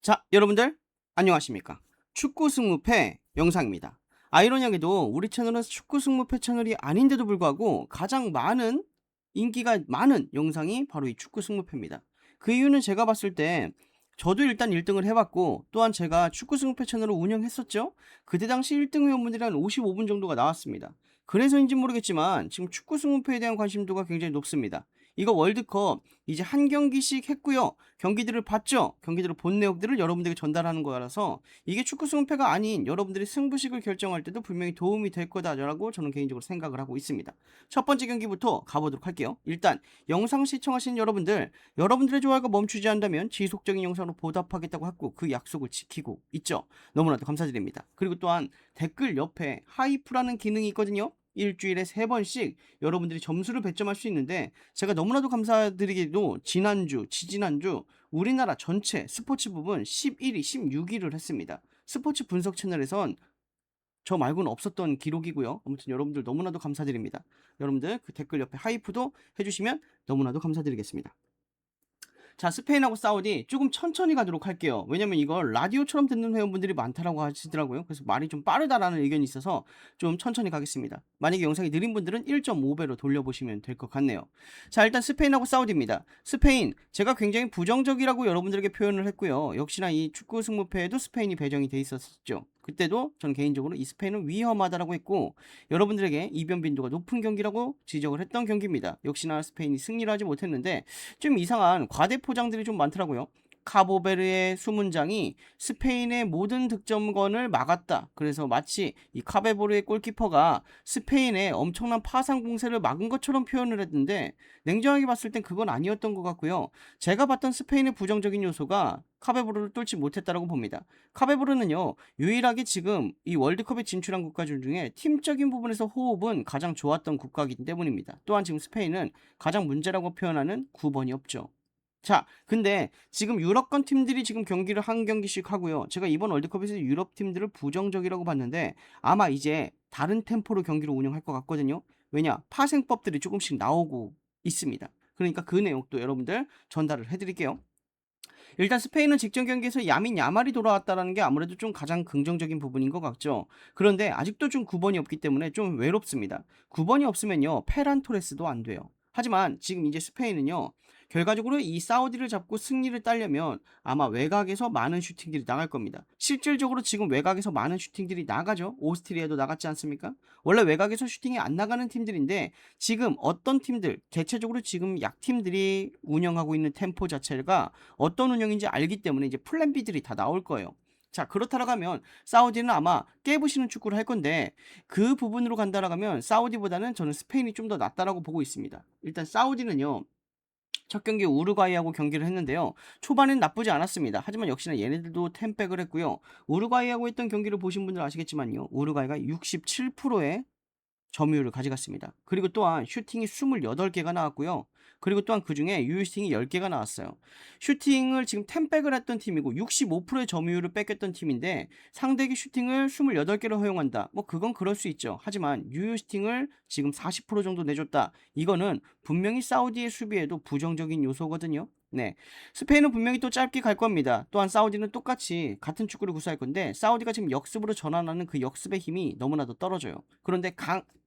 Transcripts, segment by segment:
자, 여러분들 안녕하십니까? 축구 승무패 영상입니다. 아이러니하게도 우리 채널은 축구 승무패 채널이 아닌데도 불구하고 가장 많은 인기가 많은 영상이 바로 이 축구 승무패입니다. 그 이유는 제가 봤을 때 저도 일단 1등을 해봤고, 또한 제가 축구 승무패 채널을 운영했었죠. 그때 당시 1등 회원분들이 한 55분 정도가 나왔습니다. 그래서인지 모르겠지만 지금 축구 승무패에 대한 관심도가 굉장히 높습니다. 이거 월드컵 이제 한 경기씩 했고요. 경기들을 봤죠. 경기들을 본 내용들을 여러분들에게 전달하는 거라서 이게 축구 승패가 아닌 여러분들이 승부식을 결정할 때도 분명히 도움이 될 거다라고 저는 개인적으로 생각을 하고 있습니다. 첫 번째 경기부터 가보도록 할게요. 일단 영상 시청하신 여러분들, 여러분들의 좋아요가 멈추지 않는다면 지속적인 영상으로 보답하겠다고 하고 그 약속을 지키고 있죠. 너무나도 감사드립니다. 그리고 또한 댓글 옆에 하이프라는 기능이 있거든요. 일주일에 3번씩 여러분들이 점수를 배점할 수 있는데, 제가 너무나도 감사드리게도 지난주, 지지난주 우리나라 전체 스포츠 부분 11위, 16위를 했습니다. 스포츠 분석 채널에선 저 말고는 없었던 기록이고요. 아무튼 여러분들 너무나도 감사드립니다. 여러분들 그 댓글 옆에 하이프도 해주시면 너무나도 감사드리겠습니다. 자, 스페인하고 사우디 조금 천천히 가도록 할게요. 왜냐면 이걸 라디오처럼 듣는 회원분들이 많다라고 하시더라고요. 그래서 말이 좀 빠르다라는 의견이 있어서 좀 천천히 가겠습니다. 만약에 영상이 느린 분들은 1.5배로 돌려보시면 될 것 같네요. 자, 일단 스페인하고 사우디입니다. 스페인, 제가 굉장히 부정적이라고 여러분들에게 표현을 했고요. 역시나 이 축구 승무패에도 스페인이 배정이 돼 있었죠. 그때도 저는 개인적으로 이 스페인은 위험하다라고 했고, 여러분들에게 이변 빈도가 높은 경기라고 지적을 했던 경기입니다. 역시나 스페인이 승리를 하지 못했는데 좀 이상한 과대 포장들이 좀 많더라고요. 카보베르의 수문장이 스페인의 모든 득점권을 막았다. 그래서 마치 이 카베보르의 골키퍼가 스페인의 엄청난 파상 공세를 막은 것처럼 표현을 했는데, 냉정하게 봤을 땐 그건 아니었던 것 같고요. 제가 봤던 스페인의 부정적인 요소가 카베보르를 뚫지 못했다라고 봅니다. 카베보르는요, 유일하게 지금 이 월드컵에 진출한 국가 중에 팀적인 부분에서 호흡은 가장 좋았던 국가이기 때문입니다. 또한 지금 스페인은 가장 문제라고 표현하는 9번이 없죠. 자, 근데 지금 유럽권 팀들이 지금 경기를 한 경기씩 하고요. 제가 이번 월드컵에서 유럽 팀들을 부정적이라고 봤는데 아마 이제 다른 템포로 경기를 운영할 것 같거든요. 왜냐? 파생법들이 조금씩 나오고 있습니다. 그러니까 그 내용도 여러분들 전달을 해드릴게요. 일단 스페인은 직전 경기에서 야민 야말이 돌아왔다라는 게 아무래도 좀 가장 긍정적인 부분인 것 같죠. 그런데 아직도 좀 9번이 없기 때문에 좀 외롭습니다. 9번이 없으면요, 페란 토레스도 안 돼요. 하지만 지금 이제 스페인은요, 결과적으로 이 사우디를 잡고 승리를 따려면 아마 외곽에서 많은 슈팅들이 나갈 겁니다. 실질적으로 지금 외곽에서 많은 슈팅들이 나가죠. 오스트리아도 나갔지 않습니까? 원래 외곽에서 슈팅이 안 나가는 팀들인데 지금 어떤 팀들, 대체적으로 지금 약팀들이 운영하고 있는 템포 자체가 어떤 운영인지 알기 때문에 이제 플랜 B들이 다 나올 거예요. 자, 그렇다라고 하면 사우디는 아마 깨부시는 축구를 할 건데, 그 부분으로 간다라고 하면 사우디보다는 저는 스페인이 좀 더 낫다라고 보고 있습니다. 일단 사우디는요, 첫 경기 우루과이하고 경기를 했는데요. 초반엔 나쁘지 않았습니다. 하지만 역시나 얘네들도 템백을 했고요. 우루과이하고 했던 경기를 보신 분들 아시겠지만요, 우루과이가 67%의 점유율을 가져갔습니다. 그리고 또한 슈팅이 28개가 나왔고요. 그리고 또한 그중에 유효슈팅이 10개가 나왔어요. 슈팅을 지금 10백을 했던 팀이고 65%의 점유율을 뺏겼던 팀인데, 상대에게 슈팅을 28개를 허용한다. 뭐 그건 그럴 수 있죠. 하지만 유효슈팅을 지금 40% 정도 내줬다. 이거는 분명히 사우디의 수비에도 부정적인 요소거든요. 네. 스페인은 분명히 또 짧게 갈 겁니다. 또한 사우디는 똑같이 같은 축구를 구사할 건데, 사우디가 지금 역습으로 전환하는 그 역습의 힘이 너무나도 떨어져요. 그런데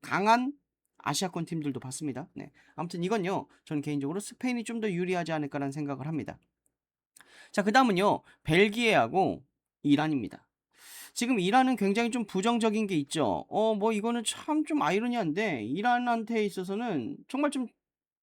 강한 아시아권 팀들도 봤습니다. 네. 아무튼 이건요, 전 개인적으로 스페인이 좀 더 유리하지 않을까라는 생각을 합니다. 자, 그 다음은요, 벨기에하고 이란입니다. 지금 이란은 굉장히 좀 부정적인 게 있죠. 뭐 이거는 참 좀 아이러니한데, 이란한테 있어서는 정말 좀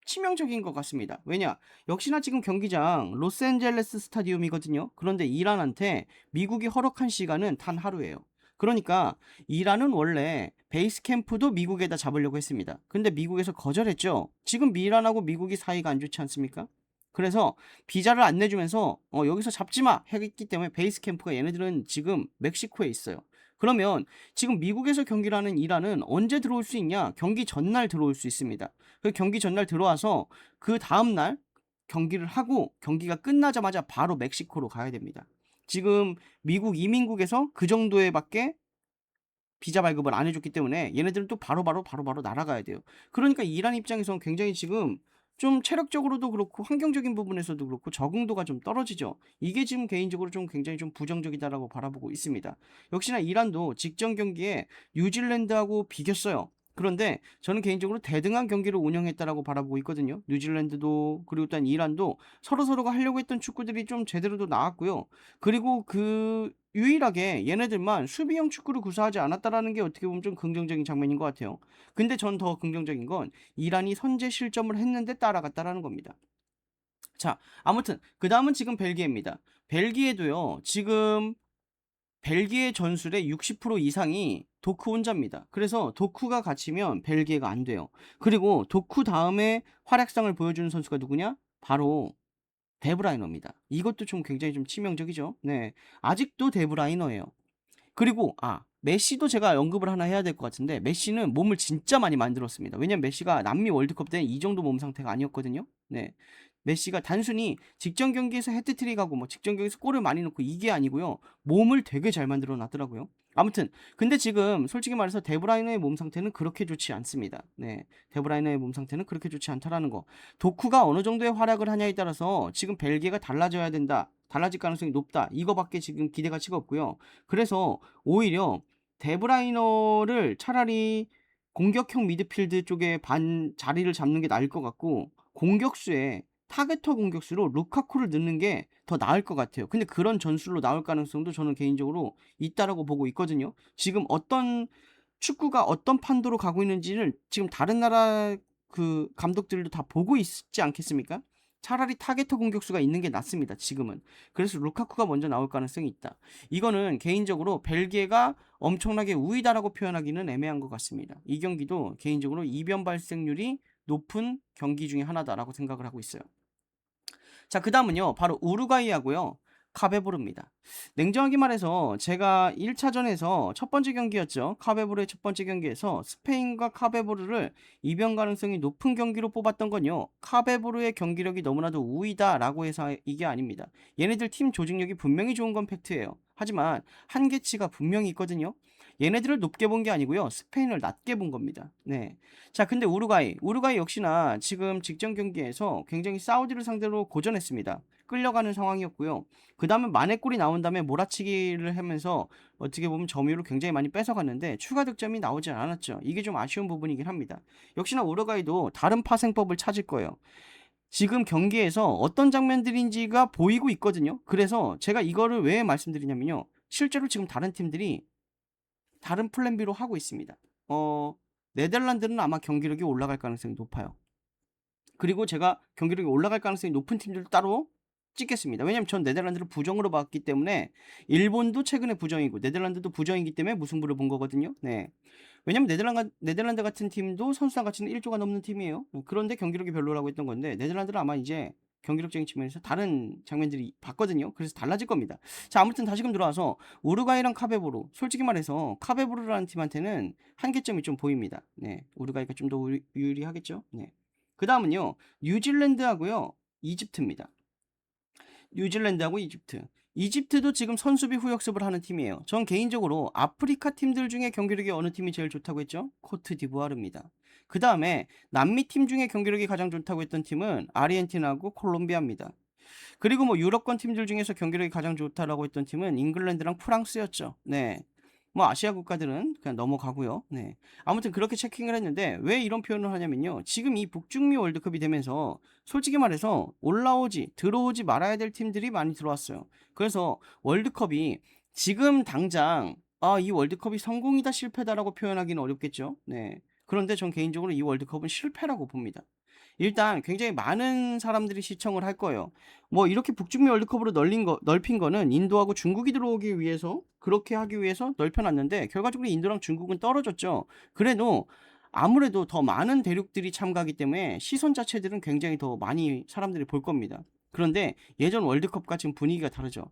치명적인 것 같습니다. 왜냐? 역시나 지금 경기장 로스앤젤레스 스타디움이거든요. 그런데 이란한테 미국이 허락한 시간은 단 하루예요. 그러니까 이란은 원래 베이스 캠프도 미국에다 잡으려고 했습니다. 근데 미국에서 거절했죠. 지금 이란하고 미국이 사이가 안 좋지 않습니까? 그래서 비자를 안 내주면서 여기서 잡지 마 했기 때문에 베이스 캠프가, 얘네들은 지금 멕시코에 있어요. 그러면 지금 미국에서 경기를 하는 이란은 언제 들어올 수 있냐? 경기 전날 들어올 수 있습니다. 그 경기 전날 들어와서 그 다음날 경기를 하고 경기가 끝나자마자 바로 멕시코로 가야 됩니다. 지금 미국 이민국에서 그 정도에 밖에 비자 발급을 안 해줬기 때문에 얘네들은 또 바로바로 날아가야 돼요. 그러니까 이란 입장에서는 굉장히 지금 좀 체력적으로도 그렇고 환경적인 부분에서도 그렇고 적응도가 좀 떨어지죠. 이게 지금 개인적으로 좀 굉장히 좀 부정적이다라고 바라보고 있습니다. 역시나 이란도 직전 경기에 뉴질랜드하고 비겼어요. 그런데 저는 개인적으로 대등한 경기를 운영했다라고 바라보고 있거든요. 뉴질랜드도 그리고 또 이란도 서로서로가 하려고 했던 축구들이 좀 제대로도 나왔고요. 그리고 유일하게 얘네들만 수비형 축구를 구사하지 않았다라는 게 어떻게 보면 좀 긍정적인 장면인 것 같아요. 근데 전 더 긍정적인 건 이란이 선제 실점을 했는데 따라갔다라는 겁니다. 자, 아무튼 그다음은 지금 벨기에입니다. 벨기에도요. 지금 벨기에 전술의 60% 이상이 도크 혼자입니다. 그래서 도크가 갇히면 벨기에가 안 돼요. 그리고 도크 다음에 활약상을 보여주는 선수가 누구냐? 바로 데브라이너입니다. 이것도 좀 굉장히 좀 치명적이죠. 네. 아직도 데브라이너예요. 그리고 메시도 제가 언급을 하나 해야 될 것 같은데 메시는 몸을 진짜 많이 만들었습니다. 왜냐면 메시가 남미 월드컵 때 이 정도 몸 상태가 아니었거든요. 네. 메시가 단순히 직전 경기에서 헤트트릭하고 뭐 직전 경기에서 골을 많이 넣고 이게 아니고요. 몸을 되게 잘 만들어 놨더라고요. 아무튼 근데 지금 솔직히 말해서 데브라이너의 몸 상태는 그렇게 좋지 않습니다. 네. 데브라이너의 몸 상태는 그렇게 좋지 않다라는 거. 도쿠가 어느 정도의 활약을 하냐에 따라서 지금 벨기에가 달라져야 된다. 달라질 가능성이 높다. 이거밖에 지금 기대 가치가 없고요. 그래서 오히려 데브라이너를 차라리 공격형 미드필드 쪽에 자리를 잡는 게 나을 것 같고 공격수에 타겟터 공격수로 루카쿠를 넣는 게 더 나을 것 같아요. 근데 그런 전술로 나올 가능성도 저는 개인적으로 있다라고 보고 있거든요. 지금 축구가 어떤 판도로 가고 있는지를 지금 다른 나라 감독들도 다 보고 있지 않겠습니까? 차라리 타겟터 공격수가 있는 게 낫습니다. 지금은. 그래서 루카쿠가 먼저 나올 가능성이 있다. 이거는 개인적으로 벨기에가 엄청나게 우위다라고 표현하기는 애매한 것 같습니다. 이 경기도 개인적으로 이변 발생률이 높은 경기 중에 하나다라고 생각을 하고 있어요. 자, 그 다음은요. 바로 우루과이하고요. 카베부르입니다. 냉정하게 말해서 제가 1차전에서 첫 번째 경기였죠. 카베부르의 첫 번째 경기에서 스페인과 카베부르를 이변 가능성이 높은 경기로 뽑았던 건요. 카베부르의 경기력이 너무나도 우위다라고 해서 이게 아닙니다. 얘네들 팀 조직력이 분명히 좋은 건 팩트예요. 하지만 한계치가 분명히 있거든요. 얘네들을 높게 본 게 아니고요. 스페인을 낮게 본 겁니다. 네. 자, 근데 우루과이 역시나 지금 직전 경기에서 굉장히 사우디를 상대로 고전했습니다. 끌려가는 상황이었고요. 그 다음에 만회골이 나온 다음에 몰아치기를 하면서 어떻게 보면 점유율을 굉장히 많이 뺏어갔는데 추가 득점이 나오지 않았죠. 이게 좀 아쉬운 부분이긴 합니다. 역시나 우루과이도 다른 파생법을 찾을 거예요. 지금 경기에서 어떤 장면들인지가 보이고 있거든요. 그래서 제가 이거를 왜 말씀드리냐면요. 실제로 지금 다른 팀들이 다른 플랜 B로 하고 있습니다. 네덜란드는 아마 경기력이 올라갈 가능성이 높아요. 그리고 제가 경기력이 올라갈 가능성이 높은 팀들도 따로 찍겠습니다. 왜냐면 전 네덜란드를 부정으로 봤기 때문에 일본도 최근에 부정이고 네덜란드도 부정이기 때문에 무승부를 본 거거든요. 네. 왜냐면 네덜란드 같은 팀도 선수당 가치는 1조가 넘는 팀이에요. 그런데 경기력이 별로라고 했던 건데 네덜란드는 아마 이제 경기력적인 측면에서 다른 장면들이 봤거든요. 그래서 달라질 겁니다. 자, 아무튼 다시금 들어와서 우루과이랑 카베부르. 솔직히 말해서 카베부르라는 팀한테는 한계점이 좀 보입니다. 네. 우루과이가 좀 더 유리하겠죠. 네. 그 다음은요. 뉴질랜드하고요. 이집트입니다. 뉴질랜드하고 이집트. 이집트도 지금 선수비 후역습을 하는 팀이에요. 전 개인적으로 아프리카 팀들 중에 경기력이 어느 팀이 제일 좋다고 했죠? 코트디부아르입니다. 그 다음에 남미 팀 중에 경기력이 가장 좋다고 했던 팀은 아르헨티나하고 콜롬비아입니다. 그리고 뭐 유럽권 팀들 중에서 경기력이 가장 좋다라고 했던 팀은 잉글랜드랑 프랑스였죠. 네. 뭐 아시아 국가들은 그냥 넘어가고요. 네. 아무튼 그렇게 체킹을 했는데 왜 이런 표현을 하냐면요. 지금 이 북중미 월드컵이 되면서 솔직히 말해서 들어오지 말아야 될 팀들이 많이 들어왔어요. 그래서 월드컵이 지금 당장 이 월드컵이 성공이다 실패다라고 표현하기는 어렵겠죠. 네. 그런데 전 개인적으로 이 월드컵은 실패라고 봅니다. 일단 굉장히 많은 사람들이 시청을 할 거예요. 뭐 이렇게 북중미 월드컵으로 넓힌 거는 인도하고 중국이 들어오기 위해서 그렇게 하기 위해서 넓혀놨는데 결과적으로 인도랑 중국은 떨어졌죠. 그래도 아무래도 더 많은 대륙들이 참가하기 때문에 시선 자체들은 굉장히 더 많이 사람들이 볼 겁니다. 그런데 예전 월드컵과 지금 분위기가 다르죠.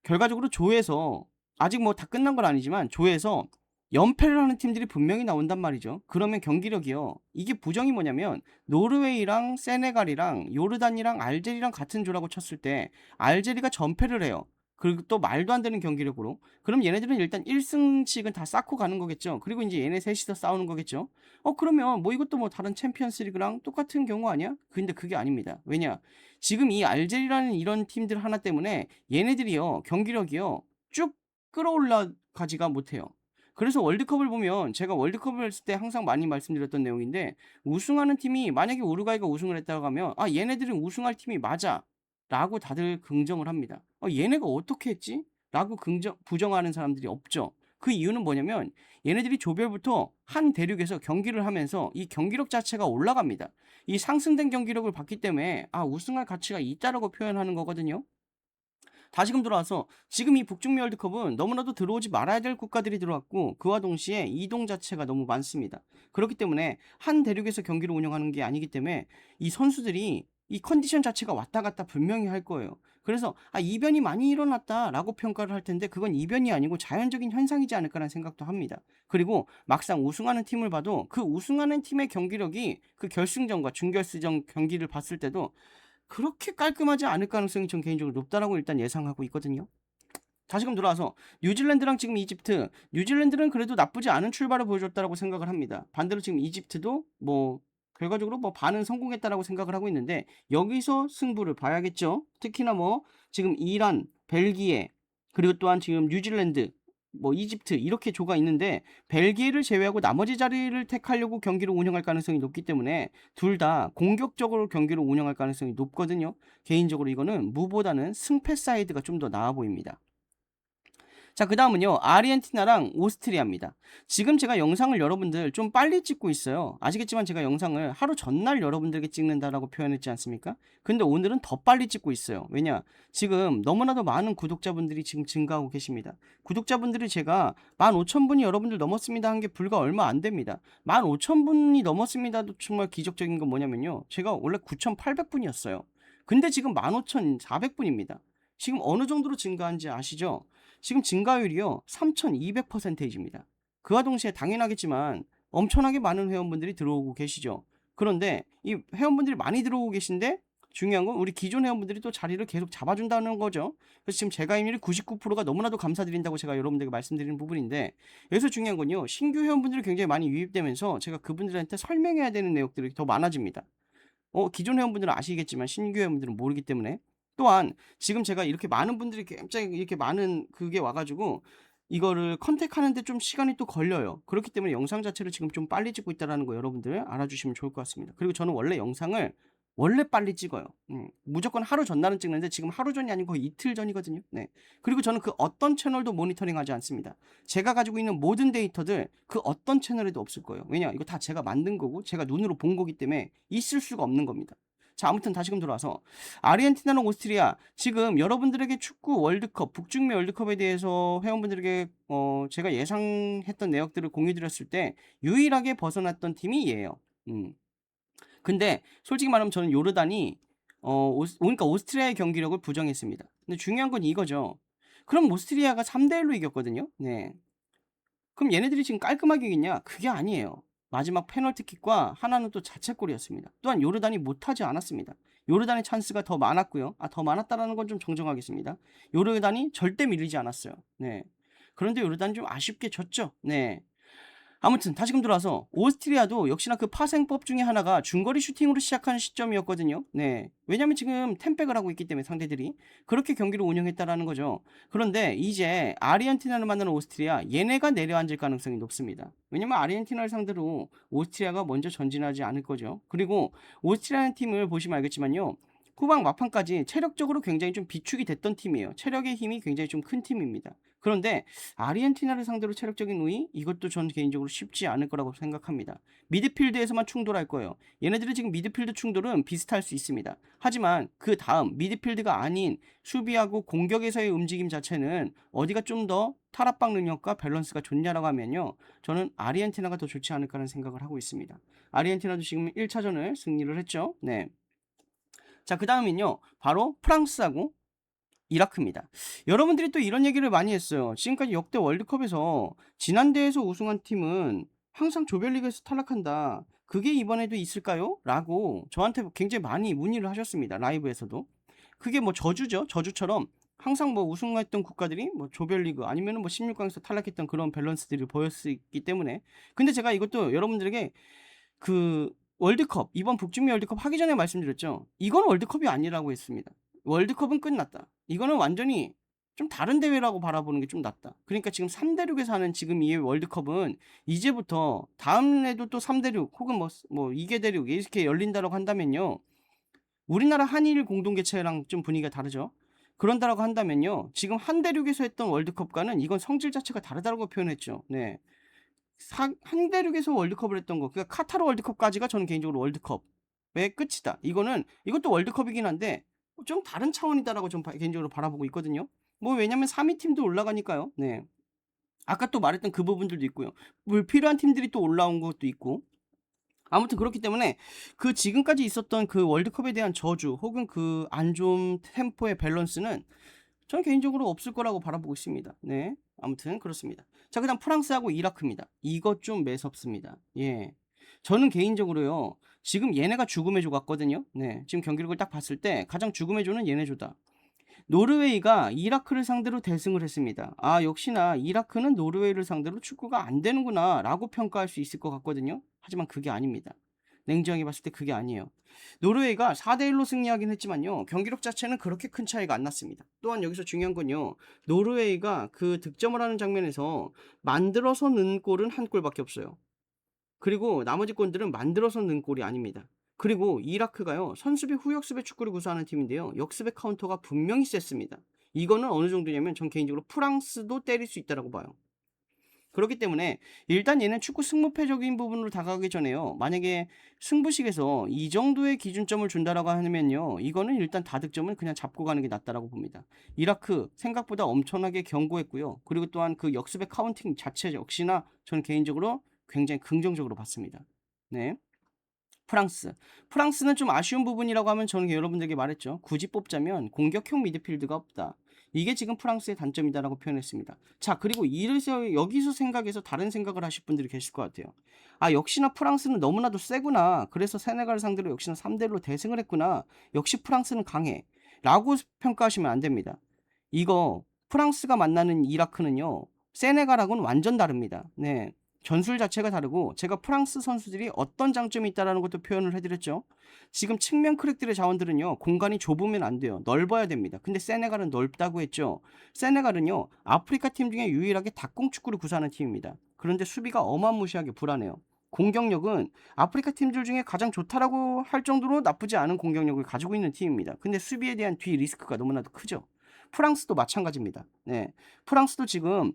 결과적으로 조에서 아직 뭐 다 끝난 건 아니지만 조에서 연패를 하는 팀들이 분명히 나온단 말이죠. 그러면 경기력이요. 이게 부정이 뭐냐면 노르웨이랑 세네갈이랑 요르단이랑 알제리랑 같은 조라고 쳤을 때 알제리가 전패를 해요. 그리고 또 말도 안 되는 경기력으로. 그럼 얘네들은 일단 1 승씩은 다 쌓고 가는 거겠죠. 그리고 인제 얘네 셋이서 싸우는 거겠죠. 그러면 뭐 이것도 뭐 다른 챔피언스 리그랑 똑같은 경우 아니야? 근데 그게 아닙니다. 왜냐? 지금 이 알제리라는 이런 팀들 하나 때문에 얘네들이요, 경기력이요, 쭉 끌어올라가지가 못해요. 그래서 월드컵을 보면 제가 월드컵을 했을 때 항상 많이 말씀드렸던 내용인데, 우승하는 팀이 만약에 우루과이가 우승을 했다고 하면 '아 얘네들은 우승할 팀이 맞아.'라고 다들 긍정을 합니다. '얘네가 어떻게 했지?' 라고 부정하는 사람들이 없죠. 그 이유는 뭐냐면 얘네들이 조별부터 한 대륙에서 경기를 하면서 이 경기력 자체가 올라갑니다. 이 상승된 경기력을 봤기 때문에 '아 우승할 가치가 있다.'라고 표현하는 거거든요. 다시금 돌아와서 지금 이 북중미 월드컵은 너무나도 들어오지 말아야 될 국가들이 들어왔고, 그와 동시에 이동 자체가 너무 많습니다. 그렇기 때문에 한 대륙에서 경기를 운영하는 게 아니기 때문에 이 선수들이 이 컨디션 자체가 왔다 갔다 분명히 할 거예요. 그래서 '아 이변이 많이 일어났다.'라고 평가를 할 텐데, 그건 이변이 아니고 자연적인 현상이지 않을까라는 생각도 합니다. 그리고 막상 우승하는 팀을 봐도 그 우승하는 팀의 경기력이 그 결승전과 준결승전 경기를 봤을 때도 그렇게 깔끔하지 않을 가능성이 전 개인적으로 높다라고 일단 예상하고 있거든요. 다시금 돌아와서 뉴질랜드랑 지금 이집트, 뉴질랜드는 그래도 나쁘지 않은 출발을 보여줬다라고 생각을 합니다. 반대로 지금 이집트도 뭐 결과적으로 뭐 반은 성공했다라고 생각을 하고 있는데, 여기서 승부를 봐야겠죠. 특히나 뭐 지금 이란, 벨기에, 그리고 또한 지금 뉴질랜드, 뭐 이집트 이렇게 조가 있는데, 벨기에를 제외하고 나머지 자리를 택하려고 경기를 운영할 가능성이 높기 때문에 둘 다 공격적으로 경기를 운영할 가능성이 높거든요. 개인적으로 이거는 무보다는 승패 사이드가 좀 더 나아 보입니다. 자, 그다음은요. 아르헨티나랑 오스트리아입니다. 지금 제가 영상을 여러분들 좀 빨리 찍고 있어요. 아시겠지만 제가 영상을 하루 전날 여러분들에게 찍는다라고 표현했지 않습니까? 근데 오늘은 더 빨리 찍고 있어요. 왜냐? 지금 너무나도 많은 구독자분들이 지금 증가하고 계십니다. 구독자분들이 제가 15,000분이 여러분들 넘었습니다 한 게 불과 얼마 안 됩니다. 15,000분이 넘었습니다도 정말 기적적인 건 뭐냐면요. 제가 원래 9,800분이었어요. 근데 지금 15,400분입니다. 지금 어느 정도로 증가한지 아시죠? 지금 증가율이요 3,200%입니다. 그와 동시에 당연하겠지만 엄청나게 많은 회원분들이 들어오고 계시죠. 그런데 이 회원분들이 많이 들어오고 계신데, 중요한 건 우리 기존 회원분들이 또 자리를 계속 잡아준다는 거죠. 그래서 지금 제 가입률이 99%가 너무나도 감사드린다고 제가 여러분들에게 말씀드리는 부분인데, 여기서 중요한 건요, 신규 회원분들이 굉장히 많이 유입되면서 제가 그분들한테 설명해야 되는 내용들이 더 많아집니다. 기존 회원분들은 아시겠지만 신규 회원분들은 모르기 때문에. 또한 지금 제가 이렇게 많은 분들이 굉장히 이렇게 많은 그게 와 가지고 이거를 컨택하는 데 좀 시간이 또 걸려요. 그렇기 때문에 영상 자체를 지금 좀 빨리 찍고 있다라는 거 여러분들 알아주시면 좋을 것 같습니다. 그리고 저는 원래 영상을 원래 빨리 찍어요. 무조건 하루 전날은 찍는데 지금 하루 전이 아니고 거의 이틀 전이거든요. 네. 그리고 저는 그 어떤 채널도 모니터링하지 않습니다. 제가 가지고 있는 모든 데이터들 그 어떤 채널에도 없을 거예요. 왜냐? 이거 다 제가 만든 거고 제가 눈으로 본 거기 때문에 있을 수가 없는 겁니다. 자, 아무튼 다시금 돌아와서 아르헨티나랑 오스트리아, 지금 여러분들에게 축구 월드컵, 북중미 월드컵에 대해서 회원분들에게 제가 예상했던 내역들을 공유 드렸을 때 유일하게 벗어났던 팀이 얘예요. 근데 솔직히 말하면 저는 요르단이 그러니까 오스트리아의 경기력을 부정했습니다. 근데 중요한 건 이거죠. 그럼 오스트리아가 3대 1로 이겼거든요. 네. 그럼 얘네들이 지금 깔끔하게 이겼냐? 그게 아니에요. 마지막 페널티킥과 하나는 또 자책골이었습니다. 또한 요르단이 못하지 않았습니다. 요르단의 찬스가 더 많았고요. 더 많았다라는 건 좀 정정하겠습니다. 요르단이 절대 밀리지 않았어요. 네. 그런데 요르단이 좀 아쉽게 졌죠. 네. 아무튼 다시금 돌아와서 오스트리아도 역시나 그 파생법 중에 하나가 중거리 슈팅으로 시작하는 시점이었거든요. 네. 왜냐면 지금 템백을 하고 있기 때문에 상대들이 그렇게 경기를 운영했다라는 거죠. 그런데 이제 아르헨티나를 만나는 오스트리아, 얘네가 내려앉을 가능성이 높습니다. 왜냐면 아르헨티나를 상대로 오스트리아가 먼저 전진하지 않을 거죠. 그리고 오스트리아는 팀을 보시면 알겠지만요. 후반 막판까지 체력적으로 굉장히 좀 비축이 됐던 팀이에요. 체력의 힘이 굉장히 좀 큰 팀입니다. 그런데 아르헨티나를 상대로 체력적인 우위, 이것도 전 개인적으로 쉽지 않을 거라고 생각합니다. 미드필드에서만 충돌할 거예요. 얘네들이 지금 미드필드 충돌은 비슷할 수 있습니다. 하지만 그 다음 미드필드가 아닌 수비하고 공격에서의 움직임 자체는 어디가 좀 더 탈압박 능력과 밸런스가 좋냐라고 하면요, 저는 아르헨티나가 더 좋지 않을까라는 생각을 하고 있습니다. 아르헨티나도 지금 1차전을 승리를 했죠. 네. 자, 그 다음은요, 바로 프랑스하고 이라크입니다. 여러분들이 또 이런 얘기를 많이 했어요. 지금까지 역대 월드컵에서 지난 대회에서 우승한 팀은 항상 조별리그에서 탈락한다. 그게 이번에도 있을까요? 라고 저한테 굉장히 많이 문의를 하셨습니다. 라이브에서도. 그게 뭐 저주죠. 저주처럼 항상 뭐 우승했던 국가들이 뭐 조별리그 아니면은 뭐 16강에서 탈락했던 그런 밸런스들을 보였기 때문에. 근데 제가 이것도 여러분들에게 그 월드컵 이번 북중미 월드컵 하기 전에 말씀드렸죠. 이건 월드컵이 아니라고 했습니다. 월드컵은 끝났다. 이거는 완전히 좀 다른 대회라고 바라보는 게 좀 낫다. 그러니까 지금 3 대륙에서 하는 지금 이 월드컵은 이제부터 다음 해도 또 3 대륙 혹은 뭐 2개 대륙 이렇게 열린다라고 한다면요. 우리나라 한일 공동 개최랑 좀 분위기가 다르죠. 그런다라고 한다면요. 지금 한 대륙에서 했던 월드컵과는 이건 성질 자체가 다르다고 표현했죠. 네. 한 대륙에서 월드컵을 했던 거, 그러니까 카타르 월드컵까지가 저는 개인적으로 월드컵의 끝이다. 이것도 월드컵이긴 한데 좀 다른 차원이다라고 좀 개인적으로 바라보고 있거든요. 뭐 왜냐면 3위 팀도 올라가니까요. 네. 아까 또 말했던 그 부분들도 있고요. 불필요한 팀들이 또 올라온 것도 있고. 아무튼 그렇기 때문에 그 지금까지 있었던 그 월드컵에 대한 저주 혹은 그 안 좋은 템포의 밸런스는 저는 개인적으로 없을 거라고 바라보고 있습니다. 네. 아무튼 그렇습니다. 자, 그다음 프랑스하고 이라크입니다. 이것 좀 매섭습니다. 예. 저는 개인적으로요. 지금 얘네가 죽음의 조 같거든요. 네. 지금 경기력을 딱 봤을 때 가장 죽음의 조는 얘네 조다. 노르웨이가 이라크를 상대로 대승을 했습니다. 아, 역시나 이라크는 노르웨이를 상대로 축구가 안 되는구나라고 평가할 수 있을 것 같거든요. 하지만 그게 아닙니다. 냉정히 봤을 때 그게 아니에요. 노르웨이가 4대 1로 승리하긴 했지만요. 경기력 자체는 그렇게 큰 차이가 안 났습니다. 또한 여기서 중요한 건요. 노르웨이가 그 득점을 하는 장면에서 만들어서 넣은 골은 한 골밖에 없어요. 그리고 나머지 골들은 만들어서 넣은 골이 아닙니다. 그리고 이라크가요. 선수배 후역습의 축구를 구사하는 팀인데요. 역습의 카운터가 분명히 셌습니다. 이거는 어느 정도냐면 전 개인적으로 프랑스도 때릴 수 있다라고 봐요. 그렇기 때문에 일단 얘는 축구 승부패적인 부분으로 다가가기 전에요. 만약에 승부식에서 이 정도의 기준점을 준다라고 하면요. 이거는 일단 다득점은 그냥 잡고 가는 게 낫다라고 봅니다. 이라크 생각보다 엄청나게 견고했고요. 그리고 또한 그 역습의 카운팅 자체 역시나 저는 개인적으로 굉장히 긍정적으로 봤습니다. 네. 프랑스. 프랑스는 좀 아쉬운 부분이라고 하면 저는 여러분들에게 말했죠. 굳이 뽑자면 공격형 미드필드가 없다. 이게 지금 프랑스의 단점이다라고 표현했습니다. 자, 그리고 이래서 여기서 생각해서 다른 생각을 하실 분들이 계실 것 같아요. 아, 역시나 프랑스는 너무나도 세구나. 그래서 세네갈 상대로 역시나 3대 1로 대승을 했구나. 역시 프랑스는 강해. 라고 평가하시면 안 됩니다. 이거 프랑스가 만나는 이라크는요. 세네갈하고는 완전 다릅니다. 네. 전술 자체가 다르고 제가 프랑스 선수들이 어떤 장점이 있다라는 것도 표현을 해드렸죠. 지금 측면 크랙들의 자원들은요. 공간이 좁으면 안 돼요. 넓어야 됩니다. 근데 세네갈은 넓다고 했죠. 세네갈은요. 아프리카 팀 중에 유일하게 닭공축구를 구사하는 팀입니다. 그런데 수비가 어마무시하게 불안해요. 공격력은 아프리카 팀들 중에 가장 좋다라고 할 정도로 나쁘지 않은 공격력을 가지고 있는 팀입니다. 근데 수비에 대한 뒤 리스크가 너무나도 크죠. 프랑스도 마찬가지입니다. 네. 프랑스도 지금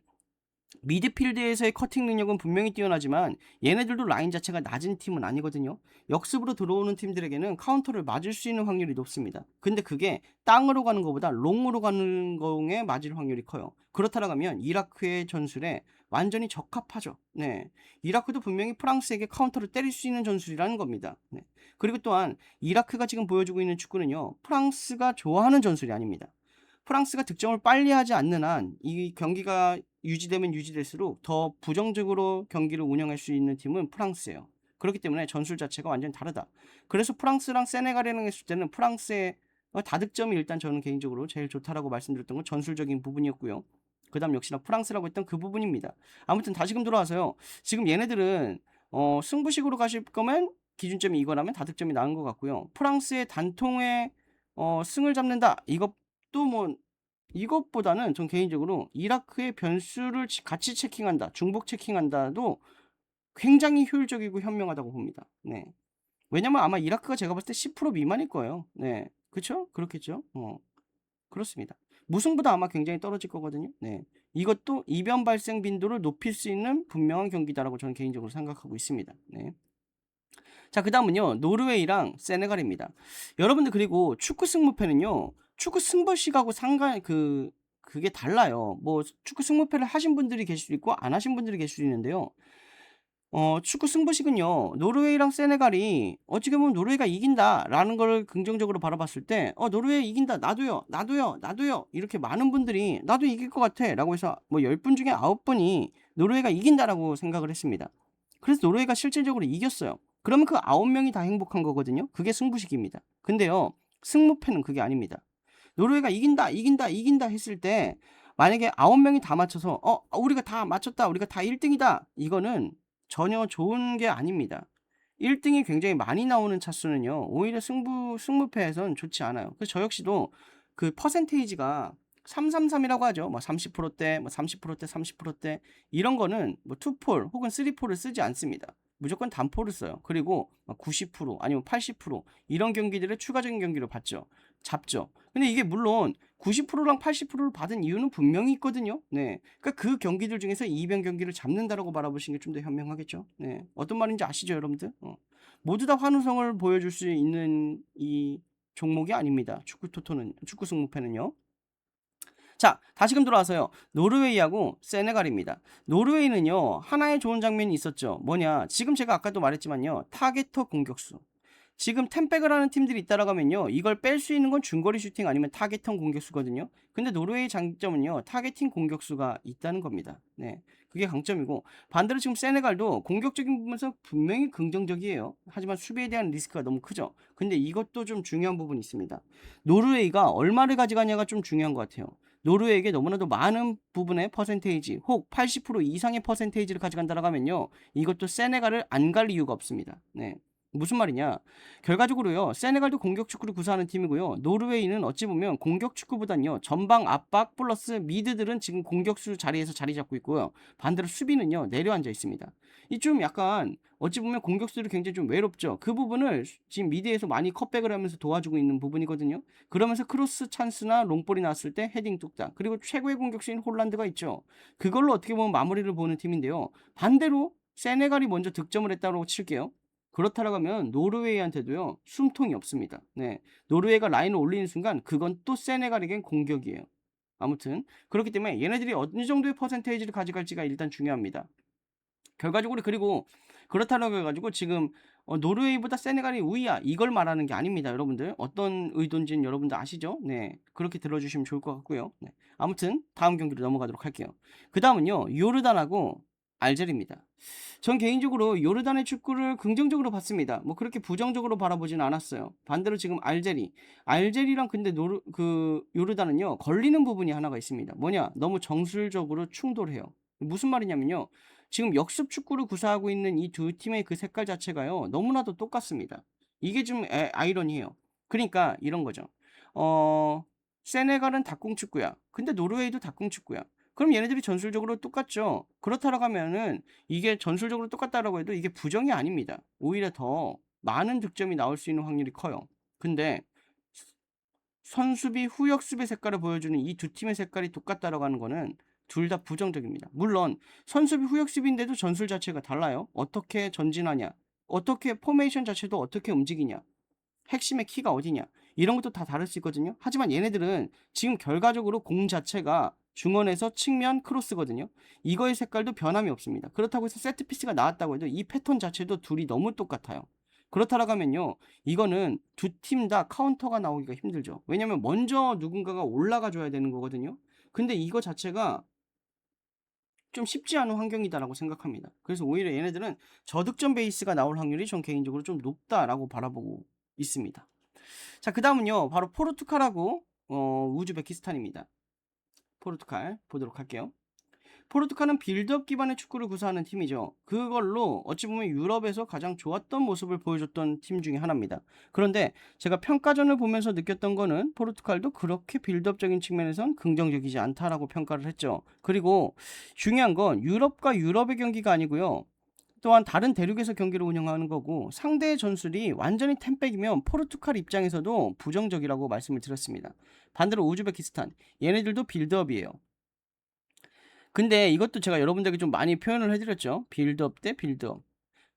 미드필드에서의 커팅 능력은 분명히 뛰어나지만 얘네들도 라인 자체가 낮은 팀은 아니거든요. 역습으로 들어오는 팀들에게는 카운터를 맞을 수 있는 확률이 높습니다. 근데 그게 땅으로 가는 것보다 롱으로 가는 거에 맞을 확률이 커요. 그렇다고 하면 이라크의 전술에 완전히 적합하죠. 네. 이라크도 분명히 프랑스에게 카운터를 때릴 수 있는 전술이라는 겁니다. 네. 그리고 또한 이라크가 지금 보여주고 있는 축구는요. 프랑스가 좋아하는 전술이 아닙니다. 프랑스가 득점을 빨리 하지 않는 한 이 경기가 유지되면 유지될수록 더 부정적으로 경기를 운영할 수 있는 팀은 프랑스예요. 그렇기 때문에 전술 자체가 완전히 다르다. 그래서 프랑스랑 세네갈이랑 했을 때는 프랑스의 다득점이 일단 저는 개인적으로 제일 좋다라고 말씀드렸던 건 전술적인 부분이었고요. 그 다음 역시나 프랑스라고 했던 그 부분입니다. 아무튼 다시금 돌아와서요. 지금 얘네들은 승부식으로 가실 거면 기준점이 이거라면 다득점이 나은 것 같고요. 프랑스의 단통의 승을 잡는다. 이것도 뭐 이것보다는 전 개인적으로 이라크의 변수를 같이 체킹한다, 중복 체킹한다도 굉장히 효율적이고 현명하다고 봅니다. 네. 왜냐면 아마 이라크가 제가 봤을 때 10% 미만일 거예요. 네. 그쵸? 그렇겠죠? 그렇습니다. 무승부도 아마 굉장히 떨어질 거거든요. 네. 이것도 이변 발생 빈도를 높일 수 있는 분명한 경기다라고 저는 개인적으로 생각하고 있습니다. 네. 자, 그 다음은요. 노르웨이랑 세네갈입니다. 여러분들 그리고 축구 승무패는요. 축구 승부식하고 그게 달라요. 뭐 축구 승무패를 하신 분들이 계실 수 있고 안 하신 분들이 계실 수 있는데요. 축구 승부식은요. 노르웨이랑 세네갈이 어찌 보면 노르웨이가 이긴다라는 걸 긍정적으로 바라봤을 때 노르웨이 이긴다. 나도요. 나도요. 나도요. 이렇게 많은 분들이 나도 이길 것 같아라고 해서 뭐 10분 중에 9분이 노르웨이가 이긴다라고 생각을 했습니다. 그래서 노르웨이가 실질적으로 이겼어요. 그러면 그 9명이 다 행복한 거거든요. 그게 승부식입니다. 근데요. 승무패는 그게 아닙니다. 노르웨이가 이긴다, 이긴다, 이긴다 했을 때 만약에 9명이 다 맞춰서 우리가 다 맞췄다. 우리가 다 1 등이다. 이거는 전혀 좋은 게 아닙니다. 1 등이 굉장히 많이 나오는 차수는요. 오히려 승무패에선 좋지 않아요. 그래서 저 역시도 그 퍼센테이지가 333이라고 하죠. 뭐 30%대, 뭐 30%대, 30%대 이런 거는 뭐 2폴 혹은 3폴을 쓰지 않습니다. 무조건 단폴을 써요. 그리고 막 90% 아니면 80% 이런 경기들의 추가적인 경기를 잡죠. 근데 이게 물론 90%랑 80%를 받은 이유는 분명히 있거든요. 네. 그러니까 그 경기들 중에서 이변 경기를 잡는다라고 바라보시는 게 좀 더 현명하겠죠. 네. 어떤 말인지 아시죠, 여러분들? 모두 다 환호성을 보여줄 수 있는 이 종목이 아닙니다. 축구 승무패는요. 자, 다시금 돌아와서요. 노르웨이하고 세네갈입니다. 노르웨이는요, 하나의 좋은 장면이 있었죠. 뭐냐? 지금 제가 아까도 말했지만요, 타겟터 공격수. 지금 템백을 하는 팀들이 있다라고 하면요, 이걸 뺄 수 있는 건 중거리 슈팅 아니면 타겟팅 공격수거든요. 근데 노르웨이 장점은요, 타겟팅 공격수가 있다는 겁니다. 네. 그게 강점이고, 반대로 지금 세네갈도 공격적인 부분에서 분명히 긍정적이에요. 하지만 수비에 대한 리스크가 너무 크죠. 근데 이것도 좀 중요한 부분이 있습니다. 노르웨이가 얼마를 가져가냐가 좀 중요한 것 같아요. 노르웨이에게 너무나도 많은 부분의 퍼센테이지, 혹 80% 이상의 퍼센테이지를 가져간다라고 하면요, 이것도 세네갈을 안 갈 이유가 없습니다. 네. 무슨 말이냐? 결과적으로요, 세네갈도 공격 축구를 구사하는 팀이고요. 노르웨이는 어찌 보면 공격 축구보단요, 전방 압박 플러스 미드들은 지금 공격수 자리에서 자리 잡고 있고요. 반대로 수비는요, 내려앉아 있습니다. 이 좀 약간 어찌 보면 공격수들이 굉장히 좀 외롭죠. 그 부분을 지금 미드에서 많이 컷백을 하면서 도와주고 있는 부분이거든요. 그러면서 크로스 찬스나 롱볼이 나왔을 때 헤딩 뚝딱. 그리고 최고의 공격수인 홀란드가 있죠. 그걸로 어떻게 보면 마무리를 보는 팀인데요. 반대로 세네갈이 먼저 득점을 했다고 칠게요. 그렇다라고 하면 노르웨이한테도요, 숨통이 없습니다. 네. 노르웨이가 라인을 올리는 순간 그건 또 세네갈에겐 공격이에요. 아무튼 그렇기 때문에 얘네들이 어느 정도의 퍼센테이지를 가져갈지가 일단 중요합니다. 결과적으로 그리고 그렇다라고 해가지고 지금 노르웨이보다 세네갈이 우위야 이걸 말하는 게 아닙니다, 여러분들. 어떤 의도인지는 여러분들 아시죠? 네, 그렇게 들어주시면 좋을 것 같고요. 네. 아무튼 다음 경기로 넘어가도록 할게요. 그 다음은요, 요르단하고 알제리입니다. 전 개인적으로 요르단의 축구를 긍정적으로 봤습니다. 뭐 그렇게 부정적으로 바라보진 않았어요. 반대로 지금 알제리랑 근데 요르단은요, 걸리는 부분이 하나가 있습니다. 뭐냐? 너무 정술적으로 충돌해요. 무슨 말이냐면요, 지금 역습 축구를 구사하고 있는 이 두 팀의 그 색깔 자체가요, 너무나도 똑같습니다. 이게 좀 아이러니해요. 그러니까 이런 거죠. 어, 세네갈은 닭공 축구야. 근데 노르웨이도 닭공 축구야. 그럼 얘네들이 전술적으로 똑같죠. 그렇다라고 하면은 이게 전술적으로 똑같다라고 해도 이게 부정이 아닙니다. 오히려 더 많은 득점이 나올 수 있는 확률이 커요. 근데 선수비, 후역습의 색깔을 보여주는 이 두 팀의 색깔이 똑같다라고 하는 거는 둘 다 부정적입니다. 물론 선수비, 후역습인데도 전술 자체가 달라요. 어떻게 전진하냐, 어떻게 포메이션 자체도 어떻게 움직이냐, 핵심의 키가 어디냐, 이런 것도 다 다를 수 있거든요. 하지만 얘네들은 지금 결과적으로 공 자체가 중원에서 측면 크로스거든요. 이거의 색깔도 변함이 없습니다. 그렇다고 해서 세트피스가 나왔다고 해도 이 패턴 자체도 둘이 너무 똑같아요. 그렇다라고 하면요, 이거는 두 팀 다 카운터가 나오기가 힘들죠. 왜냐면 먼저 누군가가 올라가 줘야 되는 거거든요. 근데 이거 자체가 좀 쉽지 않은 환경이다라고 생각합니다. 그래서 오히려 얘네들은 저득점 베이스가 나올 확률이 전 개인적으로 좀 높다라고 바라보고 있습니다. 자, 그 다음은요, 바로 포르투갈하고 우즈베키스탄입니다. 포르투갈 보도록 할게요. 포르투갈은 빌드업 기반의 축구를 구사하는 팀이죠. 그걸로 어찌 보면 유럽에서 가장 좋았던 모습을 보여줬던 팀 중에 하나입니다. 그런데 제가 평가전을 보면서 느꼈던 거는 포르투갈도 그렇게 빌드업적인 측면에선 긍정적이지 않다라고 평가를 했죠. 그리고 중요한 건 유럽과 유럽의 경기가 아니고요, 또한 다른 대륙에서 경기를 운영하는 거고, 상대의 전술이 완전히 템백이면 포르투갈 입장에서도 부정적이라고 말씀을 드렸습니다. 반대로 우즈베키스탄, 얘네들도 빌드업이에요. 근데 이것도 제가 여러분들에게 좀 많이 표현을 해드렸죠. 빌드업 대 빌드업.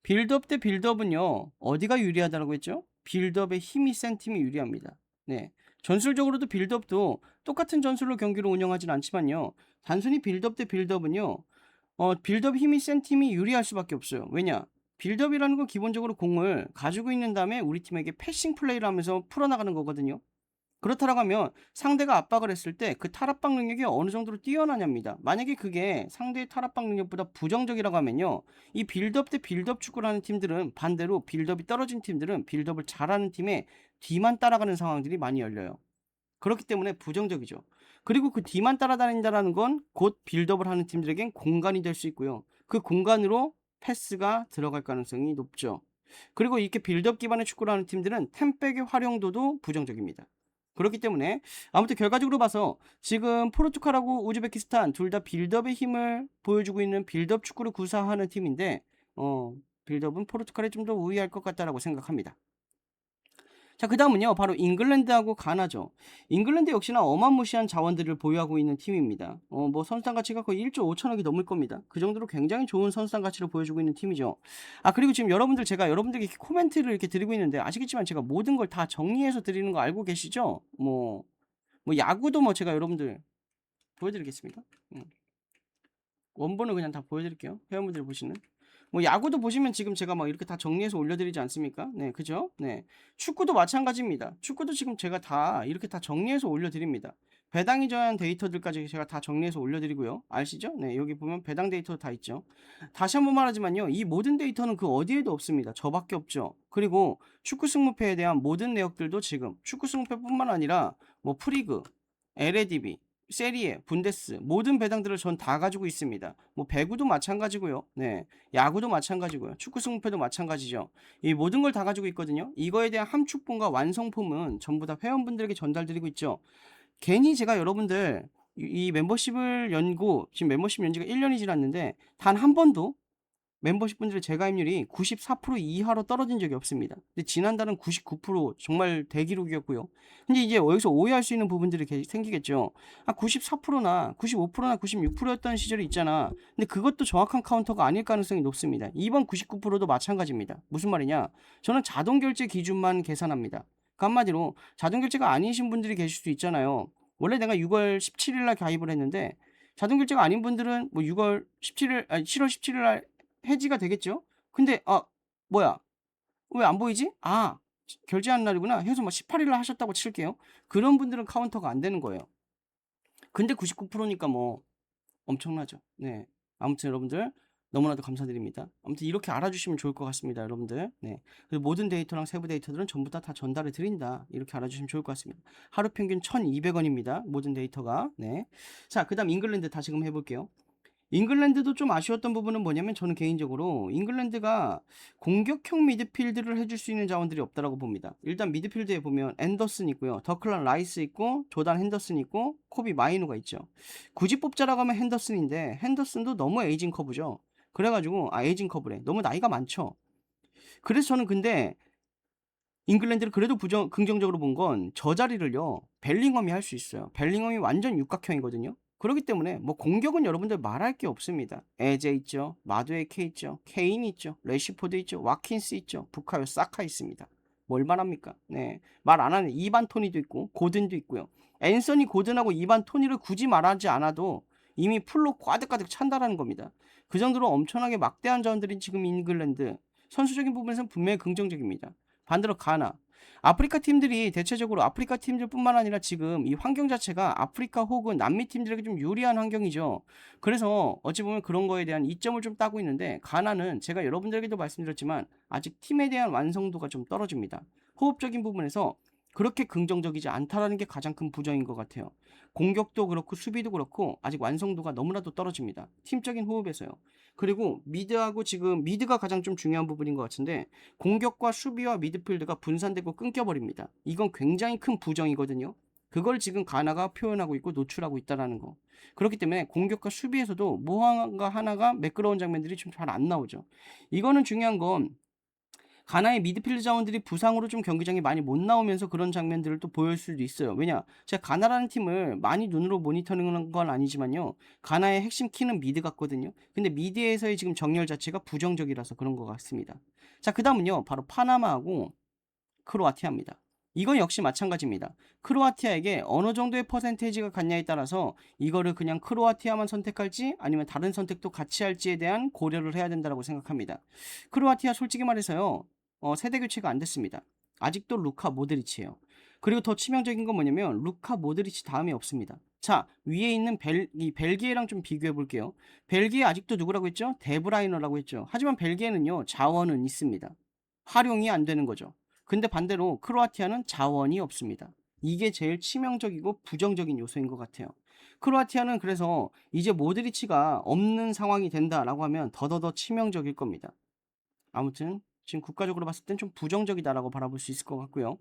빌드업 대 빌드업은요, 어디가 유리하다고 했죠? 빌드업의 힘이 센 팀이 유리합니다. 네. 전술적으로도 빌드업도 똑같은 전술로 경기를 운영하진 않지만요, 단순히 빌드업 대 빌드업은요, 빌드업 힘이 센 팀이 유리할 수밖에 없어요. 왜냐? 빌드업이라는 건 기본적으로 공을 가지고 있는 다음에 우리 팀에게 패싱 플레이를 하면서 풀어나가는 거거든요. 그렇다라고 하면 상대가 압박을 했을 때 그 탈압박 능력이 어느 정도로 뛰어나냐입니다. 만약에 그게 상대의 탈압박 능력보다 부정적이라고 하면요, 이 빌드업 대 빌드업 축구를 하는 팀들은 반대로 빌드업이 떨어진 팀들은 빌드업을 잘하는 팀의 뒤만 따라가는 상황들이 많이 열려요. 그렇기 때문에 부정적이죠. 그리고 그 뒤만 따라다닌다라는 건 곧 빌드업을 하는 팀들에겐 공간이 될 수 있고요. 그 공간으로 패스가 들어갈 가능성이 높죠. 그리고 이렇게 빌드업 기반의 축구를 하는 팀들은 템백의 활용도도 부정적입니다. 그렇기 때문에 아무튼 결과적으로 봐서 지금 포르투갈하고 우즈베키스탄 둘 다 빌드업의 힘을 보여주고 있는 빌드업 축구를 구사하는 팀인데 빌드업은 포르투갈이 좀 더 우위할 것 같다라고 생각합니다. 자, 그다음은요. 바로 잉글랜드하고 가나죠. 잉글랜드 역시나 어마무시한 자원들을 보유하고 있는 팀입니다. 뭐 선수단 가치가 거의 1조 5천억이 넘을 겁니다. 그 정도로 굉장히 좋은 선수단 가치를 보여주고 있는 팀이죠. 아, 그리고 지금 여러분들 제가 여러분들에게 이렇게 코멘트를 이렇게 드리고 있는데 아시겠지만 제가 모든 걸 다 정리해서 드리는 거 알고 계시죠? 뭐 야구도 뭐 제가 여러분들 보여드리겠습니다. 원본을 그냥 다 보여드릴게요. 회원분들 보시는. 뭐 야구도 보시면 지금 제가 막 이렇게 다 정리해서 올려드리지 않습니까? 네, 그죠? 네. 축구도 마찬가지입니다. 축구도 지금 제가 다 이렇게 다 정리해서 올려드립니다. 배당이 저한 데이터들까지 제가 다 정리해서 올려드리고요. 아시죠? 네, 여기 보면 배당 데이터 다 있죠. 다시 한번 말하지만요. 이 모든 데이터는 그 어디에도 없습니다. 저밖에 없죠. 그리고 축구 승무패에 대한 모든 내역들도 지금 축구 승무패뿐만 아니라 뭐 프리그, LADB, 세리에, 분데스 모든 배당들을 전 다 가지고 있습니다. 뭐 배구도 마찬가지고요. 네. 야구도 마찬가지고요. 축구 승무패도 마찬가지죠. 이 모든 걸 다 가지고 있거든요. 이거에 대한 함축본과 완성품은 전부 다 회원분들에게 전달드리고 있죠. 괜히 제가 여러분들 이 멤버십을 연고 지금 멤버십 연지가 1년이 지났는데 단 한 번도 멤버십 분들의 재가입률이 94% 이하로 떨어진 적이 없습니다. 근데 지난달은 99% 정말 대기록이었고요. 근데 이제 여기서 오해할 수 있는 부분들이 생기겠죠. 94%나 95%나 96%였던 시절이 있잖아. 근데 그것도 정확한 카운터가 아닐 가능성이 높습니다. 이번 99%도 마찬가지입니다. 무슨 말이냐? 저는 자동 결제 기준만 계산합니다. 그 한마디로 자동 결제가 아니신 분들이 계실 수 있잖아요. 원래 내가 6월 17일 날 가입을 했는데 자동 결제가 아닌 분들은 뭐 6월 17일 아니 7월 17일 날 해지가 되겠죠? 근데 뭐야? 왜 안 보이지? 결제한 날이구나 해서 뭐 18일 날 하셨다고 칠게요. 그런 분들은 카운터가 안 되는 거예요. 근데 99%니까 뭐 엄청나죠. 네. 아무튼 여러분들 너무나도 감사드립니다. 아무튼 이렇게 알아주시면 좋을 것 같습니다, 여러분들. 네. 그리고 모든 데이터랑 세부 데이터들은 전부 다 전달해 드린다. 이렇게 알아주시면 좋을 것 같습니다. 하루 평균 1,200원입니다. 모든 데이터가. 네. 자, 그다음 잉글랜드 다시금 해볼게요. 잉글랜드도 좀 아쉬웠던 부분은 뭐냐면 저는 개인적으로 잉글랜드가 공격형 미드필드를 해줄 수 있는 자원들이 없다라고 봅니다. 일단 미드필드에 보면 앤더슨 있고요. 더클란 라이스 있고 조단 핸더슨 있고 코비 마이노가 있죠. 굳이 뽑자라고 하면 핸더슨인데 핸더슨도 너무 에이징 커브죠. 그래가지고 에이징 커브래. 너무 나이가 많죠. 그래서 저는 근데 잉글랜드를 그래도 긍정적으로 본 건 저 자리를요. 벨링엄이 할 수 있어요. 벨링엄이 완전 육각형이거든요. 그렇기 때문에 뭐 공격은 여러분들 말할 게 없습니다. 에제 있죠. 마두에케 있죠. 케인 있죠. 레시포드 있죠. 와킨스 있죠. 부카요 사카 있습니다. 뭘 말합니까? 네. 말 안 하는 이반 토니도 있고 고든도 있고요. 앤서니 고든하고 이반 토니를 굳이 말하지 않아도 이미 풀로 꽈득꽈득 찬다라는 겁니다. 그 정도로 엄청나게 막대한 자원들이 지금 잉글랜드 선수적인 부분에서는 분명히 긍정적입니다. 반대로 가나. 아프리카 팀들이 대체적으로 아프리카 팀들뿐만 아니라 지금 이 환경 자체가 아프리카 혹은 남미 팀들에게 좀 유리한 환경이죠. 그래서 어찌 보면 그런 거에 대한 이점을 좀 따고 있는데 가나는 제가 여러분들에게도 말씀드렸지만 아직 팀에 대한 완성도가 좀 떨어집니다. 호흡적인 부분에서 그렇게 긍정적이지 않다라는 게 가장 큰 부정인 것 같아요. 공격도 그렇고 수비도 그렇고 아직 완성도가 너무나도 떨어집니다. 팀적인 호흡에서요. 그리고 미드하고 지금 미드가 가장 좀 중요한 부분인 것 같은데 공격과 수비와 미드필드가 분산되고 끊겨버립니다. 이건 굉장히 큰 부정이거든요. 그걸 지금 가나가 표현하고 있고 노출하고 있다는 거. 그렇기 때문에 공격과 수비에서도 무언가 하나가 매끄러운 장면들이 좀 잘 안 나오죠. 이거는 중요한 건 가나의 미드필드 자원들이 부상으로 좀 경기장에 많이 못 나오면서 그런 장면들을 또 보일 수도 있어요. 왜냐? 제가 가나라는 팀을 많이 눈으로 모니터링하는 건 아니지만요. 가나의 핵심 키는 미드 같거든요. 근데 미드에서의 지금 정렬 자체가 부정적이라서 그런 것 같습니다. 자, 그 다음은요. 바로 파나마하고 크로아티아입니다. 이건 역시 마찬가지입니다. 크로아티아에게 어느 정도의 퍼센테이지가 갔냐에 따라서 이거를 그냥 크로아티아만 선택할지 아니면 다른 선택도 같이 할지에 대한 고려를 해야 된다고 생각합니다. 크로아티아 솔직히 말해서요. 세대 교체가 안 됐습니다. 아직도 루카 모드리치예요. 그리고 더 치명적인 건 뭐냐면 루카 모드리치 다음에 없습니다. 자, 위에 있는 벨기에랑 좀 비교해 볼게요. 벨기에 아직도 누구라고 했죠? 데브라이너라고 했죠. 하지만 벨기에는요. 자원은 있습니다. 활용이 안 되는 거죠. 근데 반대로 크로아티아는 자원이 없습니다. 이게 제일 치명적이고 부정적인 요소인 것 같아요. 크로아티아는 그래서 이제 모드리치가 없는 상황이 된다라고 하면 더더더 치명적일 겁니다. 아무튼 지금 국가적으로 봤을 땐 좀 부정적이다라고 바라볼 수 있을 것 같고요.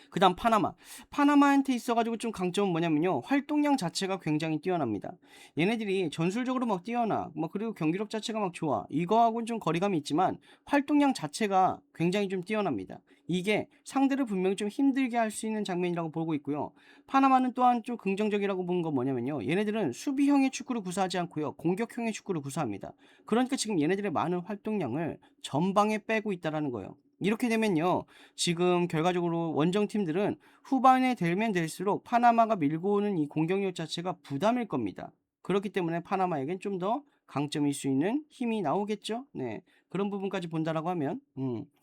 그다음 파나마. 파나마한테 있어 가지고 좀 강점은 뭐냐면요. 활동량 자체가 굉장히 뛰어납니다. 얘네들이 전술적으로 막 뛰어나 그리고 경기력 자체가 막 좋아. 이거하고는 좀 거리감이 있지만 활동량 자체가 굉장히 좀 뛰어납니다. 이게 상대를 분명히 좀 힘들게 할 수 있는 장면이라고 보고 있고요. 파나마는 또한 좀 긍정적이라고 보는 건 뭐냐면요. 얘네들은 수비형의 축구를 구사하지 않고요. 공격형의 축구를 구사합니다. 그러니까 지금 얘네들의 많은 활동량을 전방에 빼고 있다라는 거예요. 이렇게 되면요. 지금 결과적으로 원정 팀들은 후반에 되면 될수록 파나마가 밀고 오는 이 공격력 자체가 부담일 겁니다. 그렇기 때문에 파나마에겐 좀 더 강점일 수 있는 힘이 나오겠죠. 네. 그런 부분까지 본다라고 하면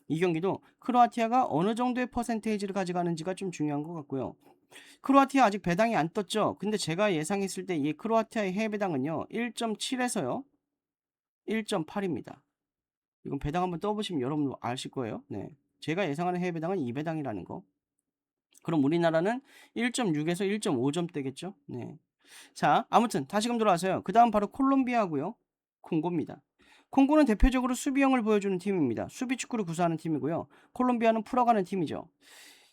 이 경기도 크로아티아가 어느 정도의 퍼센테이지를 가져가는지가 좀 중요한 것 같고요. 크로아티아 아직 배당이 안 떴죠. 근데 제가 예상했을 때 이 크로아티아의 해외 배당은요. 1.7에서요. 1.8입니다. 이건 배당 한번 떠보시면 여러분 아실 거예요. 네. 제가 예상하는 해외 배당은 2배당이라는 거. 그럼 우리나라는 1.6에서 1.5점대겠죠? 네. 자, 아무튼 다시금 돌아와서요. 그다음 바로 콜롬비아고요. 콩고입니다. 콩고는 대표적으로 수비형을 보여주는 팀입니다. 수비 축구를 구사하는 팀이고요. 콜롬비아는 풀어가는 팀이죠.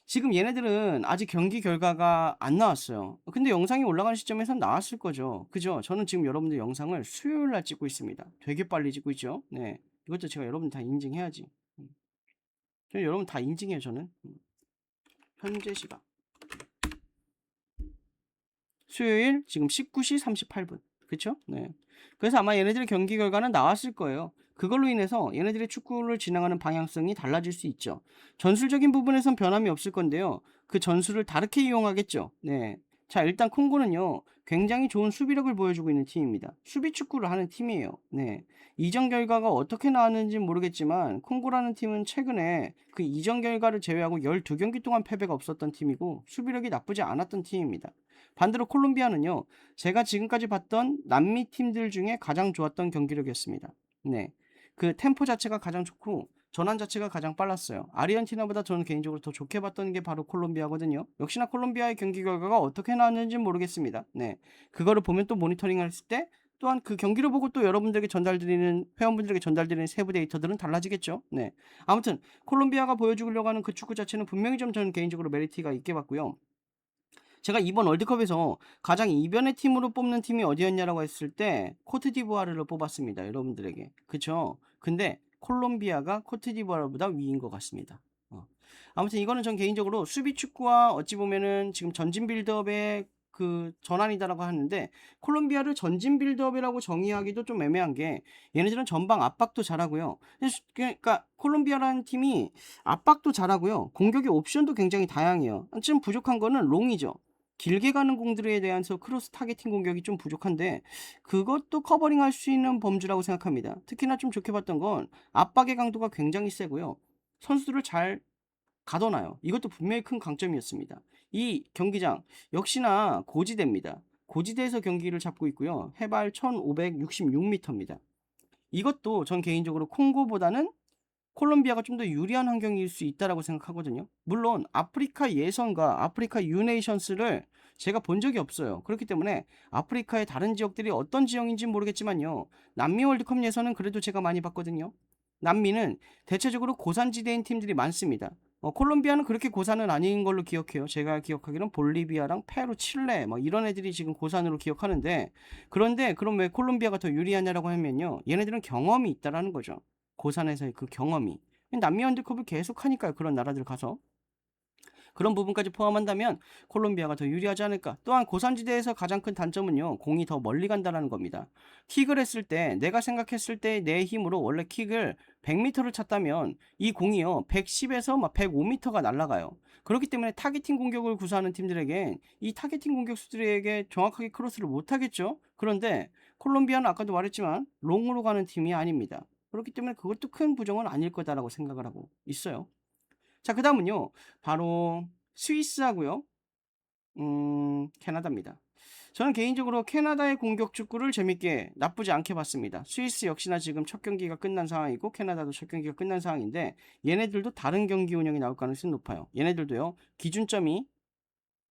지금 얘네들은 아직 경기 결과가 안 나왔어요. 근데 영상이 올라가는 시점에선 나왔을 거죠. 그죠? 저는 지금 여러분들 영상을 수요일 날 찍고 있습니다. 되게 빨리 찍고 있죠. 네. 이것도 제가 여러분 다 인증해야지. 저 여러분 다 인증해요, 저는. 현재 시각. 수요일 지금 19시 38분. 그쵸? 네. 그래서 아마 얘네들의 경기 결과는 나왔을 거예요. 그걸로 인해서 얘네들의 축구를 진행하는 방향성이 달라질 수 있죠. 전술적인 부분에선 변함이 없을 건데요. 그 전술을 다르게 이용하겠죠. 네. 자, 일단 콩고는요. 굉장히 좋은 수비력을 보여주고 있는 팀입니다. 수비 축구를 하는 팀이에요. 네. 이전 결과가 어떻게 나왔는지 모르겠지만 콩고라는 팀은 최근에 그 이전 결과를 제외하고 12경기 동안 패배가 없었던 팀이고 수비력이 나쁘지 않았던 팀입니다. 반대로 콜롬비아는요. 제가 지금까지 봤던 남미 팀들 중에 가장 좋았던 경기력이었습니다. 네. 그 템포 자체가 가장 좋고 전환 자체가 가장 빨랐어요. 아르헨티나보다 저는 개인적으로 더 좋게 봤던 게 바로 콜롬비아거든요. 역시나 콜롬비아의 경기 결과가 어떻게 나왔는지는 모르겠습니다. 네. 그거를 보면 또 모니터링을 했을 때 또한 그 경기를 보고 또 여러분들에게 전달드리는 회원분들에게 전달드리는 세부 데이터들은 달라지겠죠. 네. 아무튼 콜롬비아가 보여주려고 하는 그 축구 자체는 분명히 좀 저는 개인적으로 메리트가 있게 봤고요. 제가 이번 월드컵에서 가장 이변의 팀으로 뽑는 팀이 어디였냐라고 했을 때 코트디부아르를 뽑았습니다. 여러분들에게. 그쵸? 근데 콜롬비아가 코트디부아르보다 위인 것 같습니다. 아무튼 이거는 전 개인적으로 수비 축구와 어찌 보면은 지금 전진 빌드업의 그 전환이다라고 하는데 콜롬비아를 전진 빌드업이라고 정의하기도 좀 애매한 게 얘네들은 전방 압박도 잘하고요. 그러니까 콜롬비아라는 팀이 압박도 잘하고요. 공격의 옵션도 굉장히 다양해요. 지금 부족한 거는 롱이죠. 길게 가는 공들에 대해서 크로스 타겟팅 공격이 좀 부족한데 그것도 커버링할 수 있는 범주라고 생각합니다. 특히나 좀 좋게 봤던 건 압박의 강도가 굉장히 세고요. 선수들을 잘 가둬놔요. 이것도 분명히 큰 강점이었습니다. 이 경기장 역시나 고지대입니다. 고지대에서 경기를 잡고 있고요. 해발 1566m입니다. 이것도 전 개인적으로 콩고보다는 콜롬비아가 좀 더 유리한 환경일 수 있다라고 생각하거든요. 물론 아프리카 예선과 아프리카 유네이션스를 제가 본 적이 없어요. 그렇기 때문에 아프리카의 다른 지역들이 어떤 지형인지 모르겠지만요. 남미 월드컵 예선은 그래도 제가 많이 봤거든요. 남미는 대체적으로 고산지대인 팀들이 많습니다. 콜롬비아는 그렇게 고산은 아닌 걸로 기억해요. 제가 기억하기로는 볼리비아랑 페루, 칠레 이런 애들이 지금 고산으로 기억하는데 그런데 그럼 왜 콜롬비아가 더 유리하냐라고 하면요. 얘네들은 경험이 있다라는 거죠. 고산에서의 그 경험이. 남미 월드컵을 계속 하니까요. 그런 나라들 가서. 그런 부분까지 포함한다면 콜롬비아가 더 유리하지 않을까. 또한 고산지대에서 가장 큰 단점은요. 공이 더 멀리 간다는 겁니다. 킥을 했을 때 내가 생각했을 때 내 힘으로 원래 킥을 100m를 찼다면 이 공이요. 110에서 105m가 날아가요. 그렇기 때문에 타겟팅 공격을 구사하는 팀들에겐 이 타겟팅 공격수들에게 정확하게 크로스를 못하겠죠. 그런데 콜롬비아는 아까도 말했지만 롱으로 가는 팀이 아닙니다. 그렇기 때문에 그것도 큰 부정은 아닐 거다라고 생각을 하고 있어요. 자, 그 다음은요. 바로 스위스하고요. 캐나다입니다. 저는 개인적으로 캐나다의 공격 축구를 재밌게 나쁘지 않게 봤습니다. 스위스 역시나 지금 첫 경기가 끝난 상황이고 캐나다도 첫 경기가 끝난 상황인데 얘네들도 다른 경기 운영이 나올 가능성이 높아요. 얘네들도요. 기준점이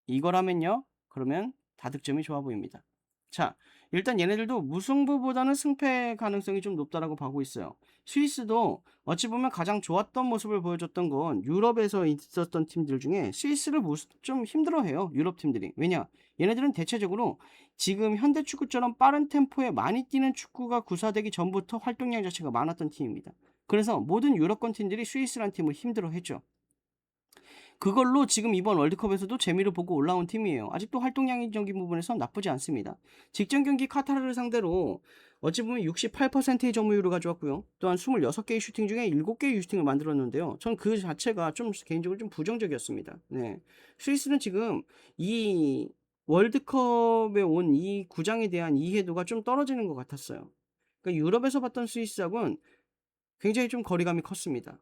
이거라면요. 그러면 다득점이 좋아 보입니다. 자, 일단 얘네들도 무승부보다는 승패 가능성이 좀 높다라고 보고 있어요. 스위스도 어찌 보면 가장 좋았던 모습을 보여줬던 건 유럽에서 있었던 팀들 중에 스위스를 좀 힘들어해요. 유럽 팀들이. 왜냐? 얘네들은 대체적으로 지금 현대 축구처럼 빠른 템포에 많이 뛰는 축구가 구사되기 전부터 활동량 자체가 많았던 팀입니다. 그래서 모든 유럽권 팀들이 스위스란 팀을 힘들어했죠. 그걸로 지금 이번 월드컵에서도 재미를 보고 올라온 팀이에요. 아직도 활동량적인 부분에서 나쁘지 않습니다. 직전 경기 카타르를 상대로 어찌 보면 68%의 점유율을 가져왔고요. 또한 26개의 슈팅 중에 7개의 슈팅을 만들었는데요. 전 그 자체가 좀 개인적으로 좀 부정적이었습니다. 네. 스위스는 지금 이 월드컵에 온 이 구장에 대한 이해도가 좀 떨어지는 것 같았어요. 그러니까 유럽에서 봤던 스위스하고는 굉장히 좀 거리감이 컸습니다.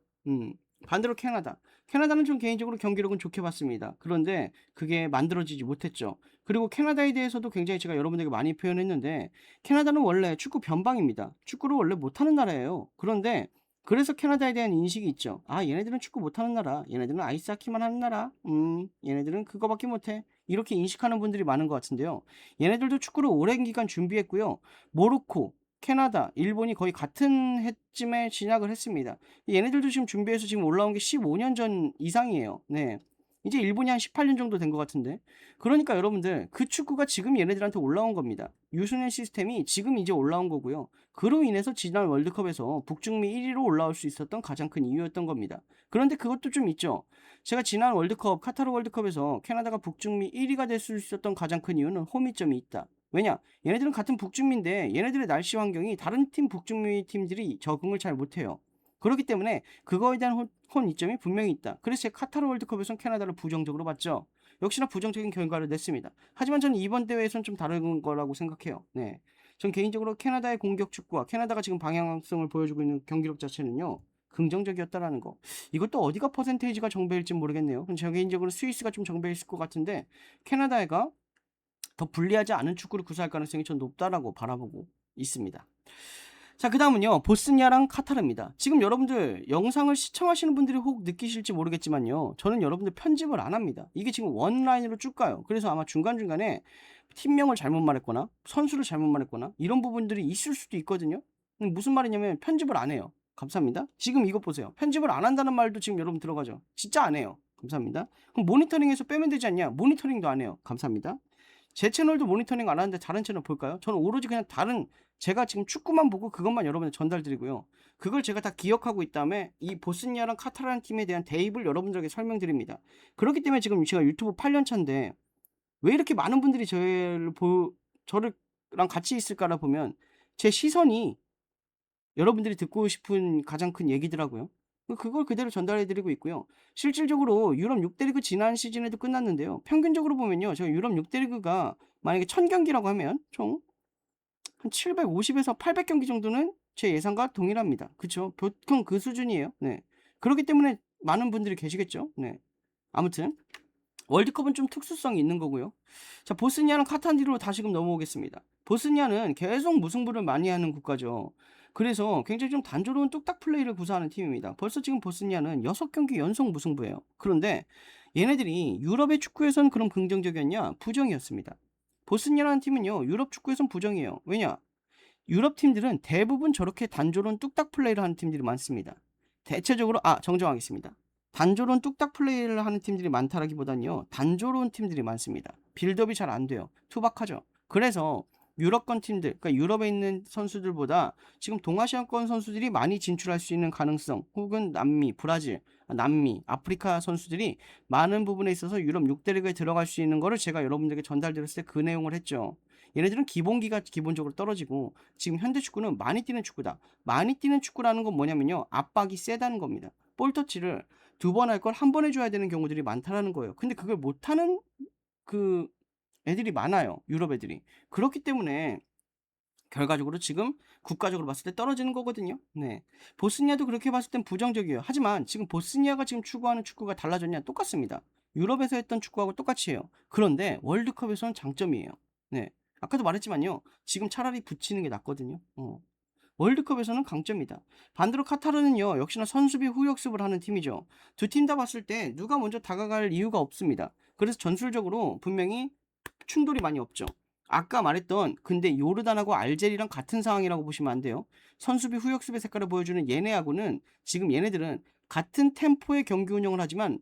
반대로 캐나다. 캐나다는 좀 개인적으로 경기력은 좋게 봤습니다. 그런데 그게 만들어지지 못했죠. 그리고 캐나다에 대해서도 굉장히 제가 여러분들에게 많이 표현했는데 캐나다는 원래 축구 변방입니다. 축구를 원래 못하는 나라예요. 그런데 그래서 캐나다에 대한 인식이 있죠. 아, 얘네들은 축구 못하는 나라. 얘네들은 아이스하키만 하는 나라. 얘네들은 그거밖에 못해. 이렇게 인식하는 분들이 많은 것 같은데요. 얘네들도 축구를 오랜 기간 준비했고요. 모로코, 캐나다, 일본이 거의 같은 해쯤에 진학을 했습니다. 얘네들도 지금 준비해서 지금 올라온 게 15년 전 이상이에요. 네. 이제 일본이 한 18년 정도 된 것 같은데. 그러니까 여러분들, 그 축구가 지금 얘네들한테 올라온 겁니다. 유소년 시스템이 지금 이제 올라온 거고요. 그로 인해서 지난 월드컵에서 북중미 1위로 올라올 수 있었던 가장 큰 이유였던 겁니다. 그런데 그것도 좀 있죠. 제가 지난 월드컵, 카타르 월드컵에서 캐나다가 북중미 1위가 될 수 있었던 가장 큰 이유는 호미점이 있다. 왜냐? 얘네들은 같은 북중미인데 얘네들의 날씨 환경이 다른 팀 북중미 팀들이 적응을 잘 못해요. 그렇기 때문에 그거에 대한 혼이점이 분명히 있다. 그래서 제가 카타르 월드컵에서는 캐나다를 부정적으로 봤죠. 역시나 부정적인 결과를 냈습니다. 하지만 저는 이번 대회에서는 좀 다른 거라고 생각해요. 네. 전 개인적으로 캐나다의 공격 축구와 캐나다가 지금 방향성을 보여주고 있는 경기력 자체는요. 긍정적이었다라는 거. 이것도 어디가 퍼센테이지가 정배일지 모르겠네요. 저 개인적으로 스위스가 좀 정배일 것 같은데 캐나다가 더 불리하지 않은 축구를 구사할 가능성이 좀 높다라고 바라보고 있습니다. 자, 그 다음은요. 보스니아랑 카타르입니다. 지금 여러분들 영상을 시청하시는 분들이 혹 느끼실지 모르겠지만요. 저는 여러분들 편집을 안 합니다. 이게 지금 원라인으로 쭉 가요. 그래서 아마 중간중간에 팀명을 잘못 말했거나 선수를 잘못 말했거나 이런 부분들이 있을 수도 있거든요. 무슨 말이냐면 편집을 안 해요. 감사합니다. 지금 이것 보세요. 편집을 안 한다는 말도 지금 여러분 들어가죠. 진짜 안 해요. 감사합니다. 그럼 모니터링에서 빼면 되지 않냐? 모니터링도 안 해요. 감사합니다. 제 채널도 모니터링 안 하는데 다른 채널 볼까요? 저는 오로지 그냥 제가 지금 축구만 보고 그것만 여러분들 전달드리고요. 그걸 제가 다 기억하고 있다음에 이 보스니아랑 카타르라는 팀에 대한 대입을 여러분들에게 설명드립니다. 그렇기 때문에 지금 제가 유튜브 8년 차인데 왜 이렇게 많은 분들이 저랑 같이 있을까라 보면 제 시선이 여러분들이 듣고 싶은 가장 큰 얘기더라고요. 그걸 그대로 전달해드리고 있고요. 실질적으로 유럽 6대 리그 지난 시즌에도 끝났는데요. 평균적으로 보면요. 제가 유럽 6대 리그가 만약에 1000경기라고 하면 총 한 750에서 800경기 정도는 제 예상과 동일합니다. 그쵸? 보통 그 수준이에요. 네. 그렇기 때문에 많은 분들이 계시겠죠. 네. 아무튼 월드컵은 좀 특수성이 있는 거고요. 자, 보스니아랑 카타르로 다시금 넘어오겠습니다. 보스니아는 계속 무승부를 많이 하는 국가죠. 그래서 굉장히 좀 단조로운 뚝딱 플레이를 구사하는 팀입니다. 벌써 지금 보스니아는 6경기 연속 무승부예요. 그런데 얘네들이 유럽의 축구에선 그럼 긍정적이었냐? 부정이었습니다. 보스니아라는 팀은요. 유럽 축구에선 부정이에요. 왜냐? 유럽 팀들은 대부분 저렇게 단조로운 뚝딱 플레이를 하는 팀들이 많습니다. 대체적으로 정정하겠습니다. 단조로운 뚝딱 플레이를 하는 팀들이 많다라기보다는요. 단조로운 팀들이 많습니다. 빌드업이 잘 안 돼요. 투박하죠. 그래서 유럽권 팀들, 그러니까 유럽에 있는 선수들보다 지금 동아시아권 선수들이 많이 진출할 수 있는 가능성, 혹은 남미, 브라질, 남미, 아프리카 선수들이 많은 부분에 있어서 유럽 6대 리그에 들어갈 수 있는 거를 제가 여러분들에게 전달드렸을 때 그 내용을 했죠. 얘네들은 기본기가 기본적으로 떨어지고 지금 현대 축구는 많이 뛰는 축구다. 많이 뛰는 축구라는 건 뭐냐면요. 압박이 세다는 겁니다. 볼터치를 2번 할 걸 1번 해줘야 되는 경우들이 많다라는 거예요. 근데 그걸 못하는 그 애들이 많아요. 유럽 애들이. 그렇기 때문에 결과적으로 지금 국가적으로 봤을 때 떨어지는 거거든요. 네. 보스니아도 그렇게 봤을 땐 부정적이에요. 하지만 지금 보스니아가 지금 추구하는 축구가 달라졌냐? 똑같습니다. 유럽에서 했던 축구하고 똑같이 해요. 그런데 월드컵에서는 장점이에요. 네. 아까도 말했지만요. 지금 차라리 붙이는 게 낫거든요. 월드컵에서는 강점이다. 반대로 카타르는요. 역시나 선수비 후역습을 하는 팀이죠. 두 팀 다 봤을 때 누가 먼저 다가갈 이유가 없습니다. 그래서 전술적으로 분명히 충돌이 많이 없죠. 아까 말했던 근데 요르단하고 알제리랑 같은 상황이라고 보시면 안 돼요. 선수비 후역습의 색깔을 보여주는 얘네하고는 지금 얘네들은 같은 템포의 경기 운영을 하지만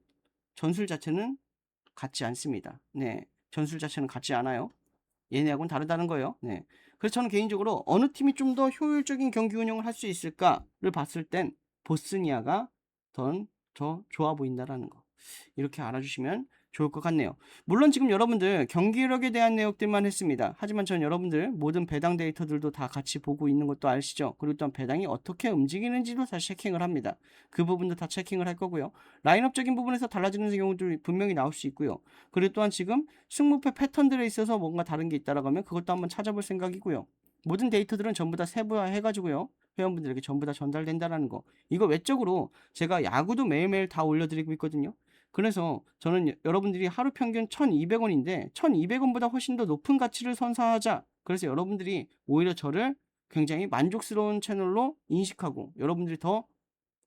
전술 자체는 같지 않습니다. 네, 전술 자체는 같지 않아요. 얘네하고는 다르다는 거예요. 네. 그래서 저는 개인적으로 어느 팀이 좀 더 효율적인 경기 운영을 할 수 있을까를 봤을 땐 보스니아가 더 좋아 보인다라는 거. 이렇게 알아주시면 좋을 것 같네요. 물론 지금 여러분들 경기력에 대한 내역들만 했습니다. 하지만 전 여러분들 모든 배당 데이터들도 다 같이 보고 있는 것도 아시죠? 그리고 또한 배당이 어떻게 움직이는지도 다 체킹을 합니다. 그 부분도 다 체킹을 할 거고요. 라인업적인 부분에서 달라지는 경우도 분명히 나올 수 있고요. 그리고 또한 지금 승무패 패턴들에 있어서 뭔가 다른 게 있다라고 하면 그것도 한번 찾아볼 생각이고요. 모든 데이터들은 전부 다 세부화해가지고요. 회원분들에게 전부 다 전달된다라는 거. 이거 외적으로 제가 야구도 매일매일 다 올려드리고 있거든요. 그래서 저는 여러분들이 하루 평균 1,200원인데 1,200원보다 훨씬 더 높은 가치를 선사하자. 그래서 여러분들이 오히려 저를 굉장히 만족스러운 채널로 인식하고 여러분들이 더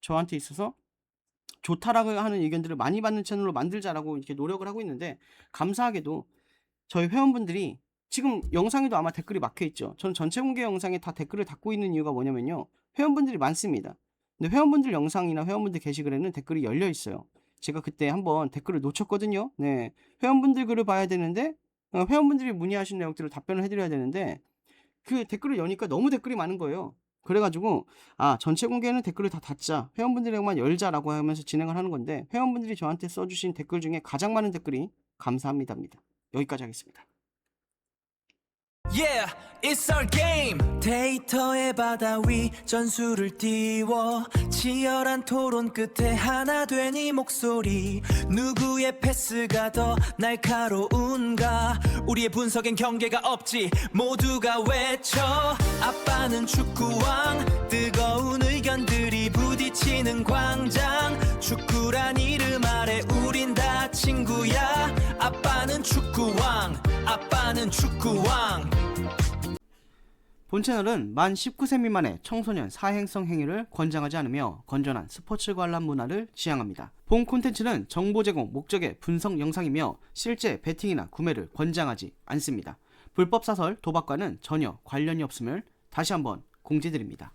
저한테 있어서 좋다라고 하는 의견들을 많이 받는 채널로 만들자라고 이렇게 노력을 하고 있는데 감사하게도 저희 회원분들이 지금 영상에도 아마 댓글이 막혀 있죠. 저는 전체 공개 영상에 다 댓글을 닫고 있는 이유가 뭐냐면요. 회원분들이 많습니다. 근데 회원분들 영상이나 회원분들 게시글에는 댓글이 열려 있어요. 제가 그때 한번 댓글을 놓쳤거든요. 네. 회원분들 글을 봐야 되는데 회원분들이 문의하신 내용들을 답변을 해드려야 되는데 그 댓글을 여니까 너무 댓글이 많은 거예요. 그래가지고 전체 공개는 댓글을 다 닫자, 회원분들에게만 열자라고 하면서 진행을 하는 건데 회원분들이 저한테 써주신 댓글 중에 가장 많은 댓글이 감사합니다입니다. 여기까지 하겠습니다. Yeah, it's our game. 데이터의 바다 위 전술을 띄워 치열한 토론 끝에 하나 된 이 목소리. 누구의 패스가 더 날카로운가? 우리의 분석엔 경계가 없지. 모두가 외쳐. 아빠는 축구왕. 뜨거운 의견들이 부딪히는 광장. 축구란 이름 아래 우린 다 친구야. 아빠는 축구왕. 아빠는 축구왕. 본 채널은 만 19세 미만의 청소년 사행성 행위를 권장하지 않으며 건전한 스포츠 관람 문화를 지향합니다. 본 콘텐츠는 정보 제공 목적의 분석 영상이며 실제 베팅이나 구매를 권장하지 않습니다. 불법 사설, 도박과는 전혀 관련이 없음을 다시 한번 공지드립니다.